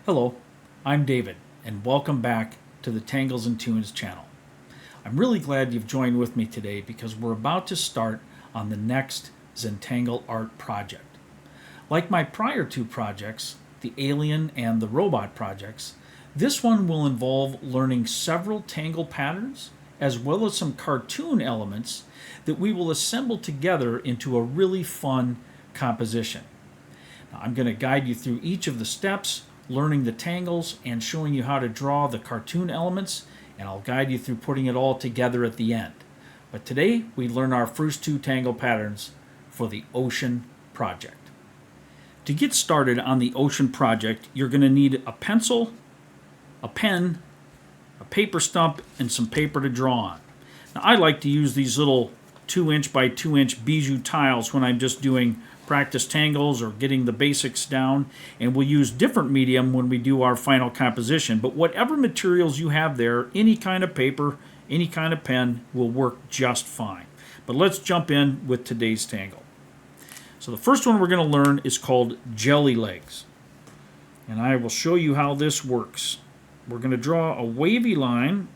Hello, I'm David, and welcome back to the Tangles and Toons channel. I'm really glad you've joined with me today because we're about to start on the next Zentangle art project. Like my prior two projects, the alien and the robot projects, this one will involve learning several tangle patterns as well as some cartoon elements that we will assemble together into a really fun composition. Now, I'm going to guide you through each of the steps, learning the tangles and showing you how to draw the cartoon elements, and I'll guide you through putting it all together at the end. But today we learn our first two tangle patterns for the ocean project. To get started on the ocean project, you're going to need a pencil, a pen, a paper stump, and some paper to draw on. Now I like to use these little 2" by 2" bijou tiles when I'm just doing practice tangles or getting the basics down, and we'll use different medium when we do our final composition. But whatever materials you have there, any kind of paper, any kind of pen will work just fine. But let's jump in with today's tangle. So the first one we're going to learn is called jelly legs, and I will show you how this works. We're going to draw a wavy line,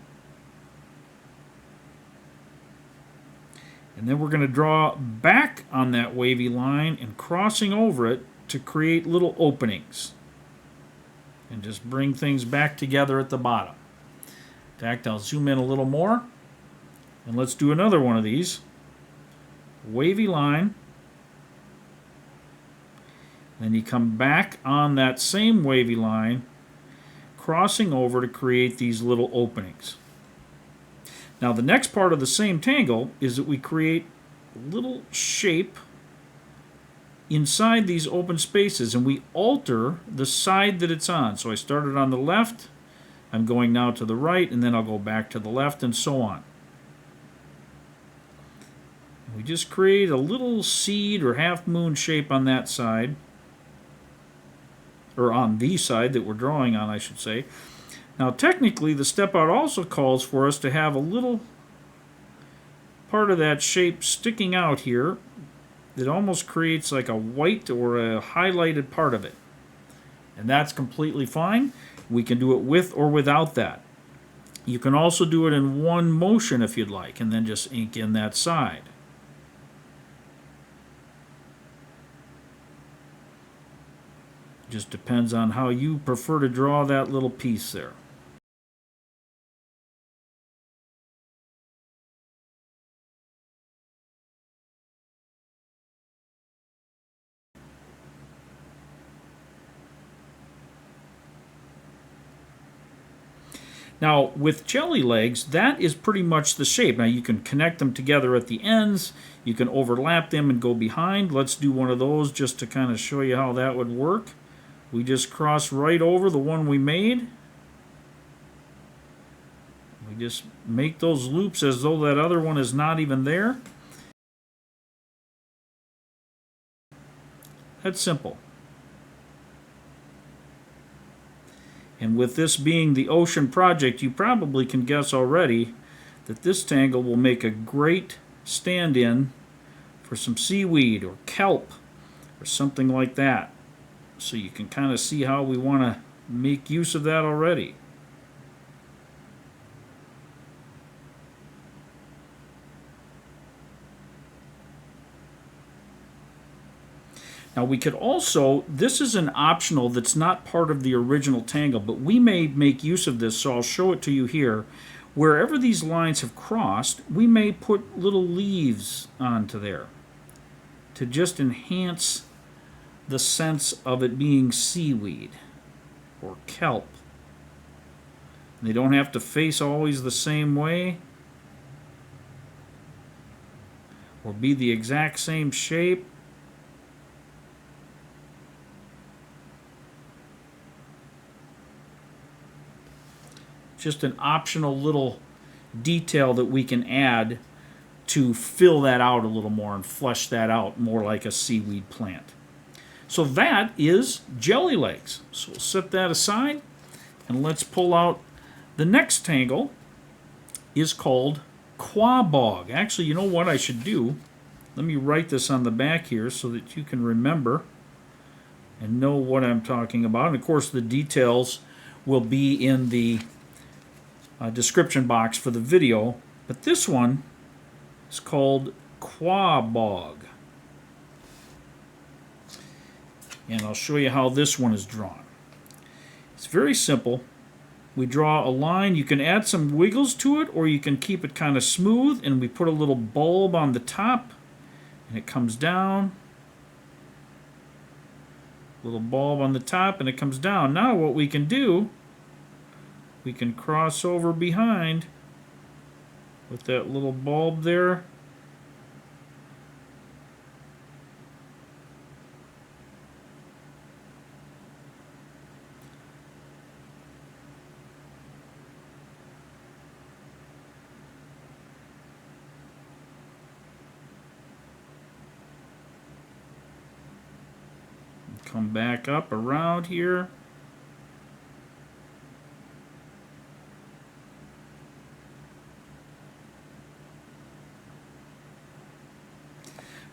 and then we're going to draw back on that wavy line and crossing over it to create little openings. And just bring things back together at the bottom. In fact, I'll zoom in a little more. And let's do another one of these. Wavy line. Then you come back on that same wavy line, crossing over to create these little openings. Now the next part of the same tangle is that we create a little shape inside these open spaces, and we alter the side that it's on. So I started on the left, I'm going now to the right, and then I'll go back to the left, and so on. We just create a little seed or half moon shape on that side, or on the side that we're drawing on, I should say. Now technically the step out also calls for us to have a little part of that shape sticking out here that almost creates like a white or a highlighted part of it. And that's completely fine. We can do it with or without that. You can also do it in one motion if you'd like, and then just ink in that side. Just depends on how you prefer to draw that little piece there. Now, with jelly legs, that is pretty much the shape. Now, you can connect them together at the ends. You can overlap them and go behind. Let's do one of those just to kind of show you how that would work. We just cross right over the one we made. We just make those loops as though that other one is not even there. That's simple. And with this being the ocean project, you probably can guess already that this tangle will make a great stand-in for some seaweed or kelp or something like that. So you can kind of see how we want to make use of that already. Now we could also, this is an optional that's not part of the original tangle, but we may make use of this, so I'll show it to you here. Wherever these lines have crossed, we may put little leaves onto there to just enhance the sense of it being seaweed or kelp. They don't have to face always the same way or be the exact same shape. Just an optional little detail that we can add to fill that out a little more and flesh that out more like a seaweed plant. So that is jelly legs. So we'll set that aside and let's pull out the next tangle. Is called Quabog. Actually, you know what I should do? Let me write this on the back here so that you can remember and know what I'm talking about. And of course, the details will be in the description box for the video. But this one is called Quabog. And I'll show you how this one is drawn. It's very simple. We draw a line. You can add some wiggles to it, or you can keep it kind of smooth, and we put a little bulb on the top, and it comes down. Little bulb on the top, and it comes down. Now what we can do, we can cross over behind with that little bulb there. Come back up around here.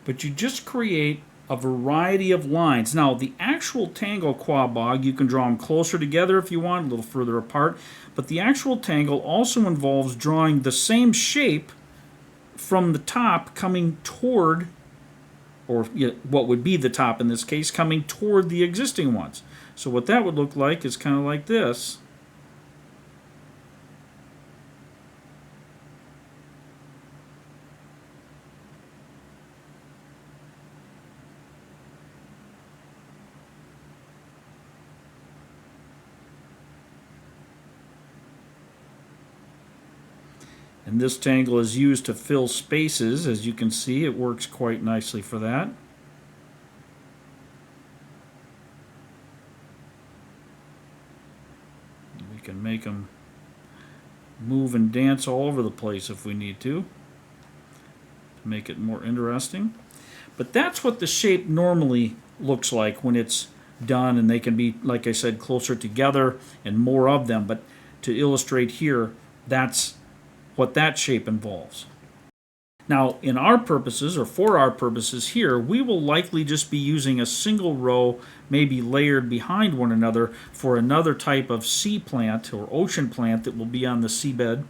But you just create a variety of lines. Now, the actual tangle quabog, you can draw them closer together if you want, a little further apart. But the actual tangle also involves drawing the same shape from the top coming toward, or what would be the top in this case, coming toward the existing ones. So what that would look like is kind of like this. And this tangle is used to fill spaces. As you can see, it works quite nicely for that. We can make them move and dance all over the place if we need to make it more interesting. But that's what the shape normally looks like when it's done, and they can be, like I said, closer together and more of them. But to illustrate here, that's what that shape involves. Now, in our purposes, or for our purposes here, we will likely just be using a single row, maybe layered behind one another, for another type of sea plant or ocean plant that will be on the seabed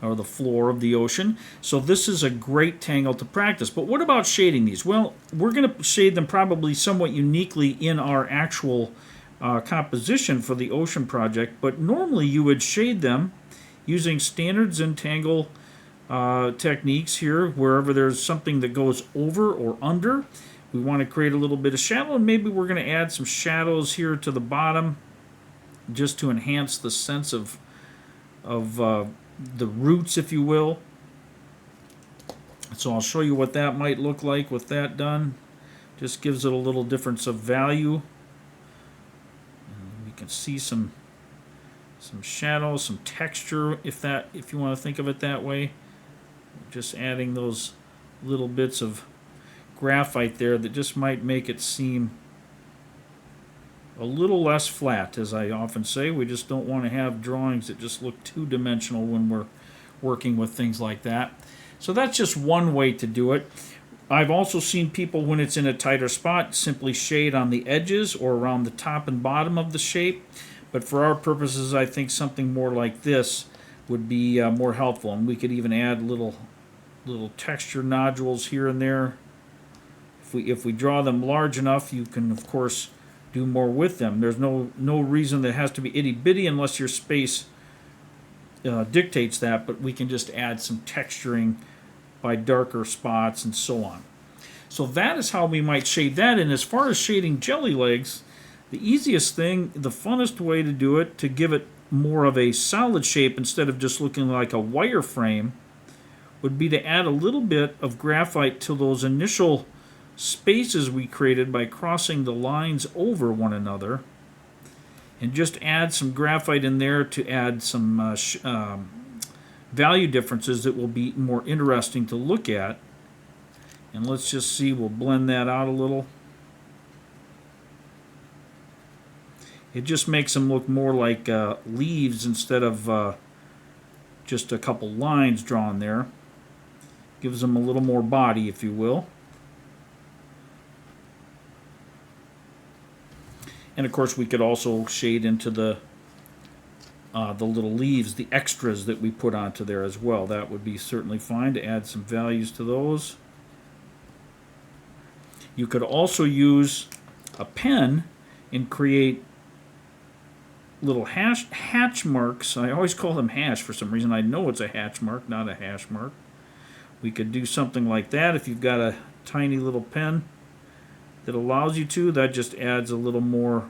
or the floor of the ocean. So this is a great tangle to practice. But what about shading these? Well, we're going to shade them probably somewhat uniquely in our actual composition for the ocean project, but normally you would shade them using standard Zentangle techniques here. Wherever there's something that goes over or under, we want to create a little bit of shadow, and maybe we're going to add some shadows here to the bottom just to enhance the sense of the roots, if you will. So I'll show you what that might look like with that done. Just gives it a little difference of value. And we can see some shadow, some texture, if you want to think of it that way. Just adding those little bits of graphite there that just might make it seem a little less flat. As I often say, we just don't want to have drawings that just look two-dimensional when we're working with things like that. So that's just one way to do it. I've also seen people, when it's in a tighter spot, simply shade on the edges or around the top and bottom of the shape. But for our purposes, I think something more like this would be more helpful. And we could even add little texture nodules here and there. If we draw them large enough, you can, of course, do more with them. There's no reason that it has to be itty-bitty unless your space dictates that, but we can just add some texturing by darker spots and so on. So that is how we might shade that. And as far as shading jelly legs, the easiest thing, the funnest way to do it, to give it more of a solid shape instead of just looking like a wireframe, would be to add a little bit of graphite to those initial spaces we created by crossing the lines over one another, and just add some graphite in there to add some value differences that will be more interesting to look at. And let's just see, we'll blend that out a little. It just makes them look more like leaves instead of just a couple lines drawn there. Gives them a little more body, if you will. And of course, we could also shade into the little leaves, the extras that we put onto there as well. That would be certainly fine to add some values to those. You could also use a pen and create little hatch marks. I always call them hash for some reason. I know it's a hatch mark, not a hash mark. We could do something like that if you've got a tiny little pen that allows you to. That just adds a little more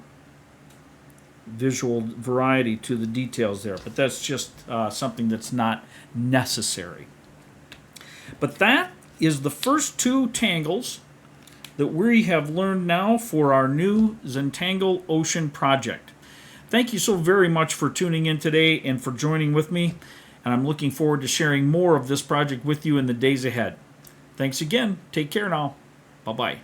visual variety to the details there. But that's just something that's not necessary. But that is the first two tangles that we have learned now for our new Zentangle OCEAN Project. Thank you so very much for tuning in today and for joining with me. And I'm looking forward to sharing more of this project with you in the days ahead. Thanks again. Take care now. Bye-bye.